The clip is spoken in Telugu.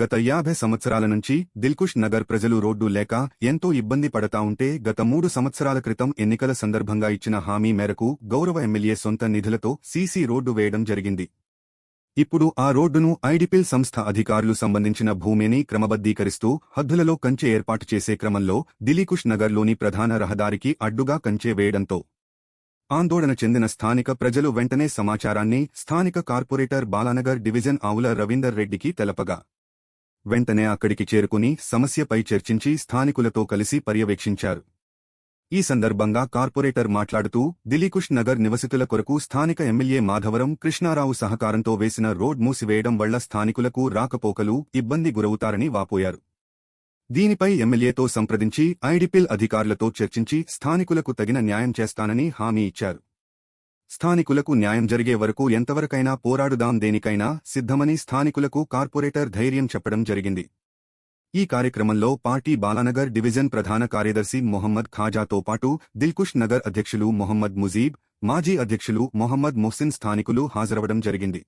గత 50 సంవత్సరాల నుంచి దిల్కుష్ నగర్ ప్రజలు రోడ్డు లేక ఎంతో ఇబ్బంది పడతా ఉంటే గత 3 సంవత్సరాల క్రితం ఎన్నికల సందర్భంగా ఇచ్చిన హామీ మేరకు గౌరవ ఎమ్మెల్యే సొంత నిధులతో సీసీ రోడ్డు వేయడం జరిగింది. ఇప్పుడు ఆ రోడ్డును ఐడిపిల్ సంస్థ అధికారులు సంబంధించిన భూమిని క్రమబద్దీకరిస్తూ హద్దులలో కంచె ఏర్పాటు చేసే క్రమంలో దిల్కుష్ నగర్లోని ప్రధాన రహదారికి అడ్డుగా కంచె వేయడంతో ఆందోళన చెందిన స్థానిక ప్రజలు వెంటనే సమాచారాన్ని స్థానిక కార్పొరేటర్ బాలానగర్ డివిజన్ ఆవుల రవీందర్ రెడ్డికి తెలపగా వెంటనే అక్కడికి చేరుకుని సమస్యపై చర్చించి స్థానికులతో కలిసి పర్యవేక్షించారు. ఈ సందర్భంగా కార్పొరేటర్ మాట్లాడుతూ దిల్కుష్ నగర్ నివసితుల కొరకు స్థానిక ఎమ్మెల్యే మాధవరం కృష్ణారావు సహకారంతో వేసిన రోడ్ మూసివేయడం వల్ల స్థానికులకు రాకపోకలు ఇబ్బంది గురవుతారని వాపోయారు. దీనిపై ఎమ్మెల్యేతో సంప్రదించి ఐడిపిల్ అధికారులతో చర్చించి స్థానికులకు తగిన న్యాయం చేస్తానని హామీ ఇచ్చారు. స్థానికులకు న్యాయం జరిగే వరకు ఎంతవరకైనా పోరాడుదాం, దేనికైనా సిద్ధమని స్థానికులకు కార్పొరేటర్ ధైర్యం చెప్పడం జరిగింది. ఈ కార్యక్రమంలో పార్టీ బాలానగర్ డివిజన్ ప్రధాన కార్యదర్శి మొహమ్మద్ ఖాజాతో పాటు దిల్కుష్ నగర్ అధ్యక్షులు మొహమ్మద్ ముజీబ్, మాజీ అధ్యక్షులు మొహమ్మద్ మొహ్సిన్ స్థానికులు హాజరవడం జరిగింది.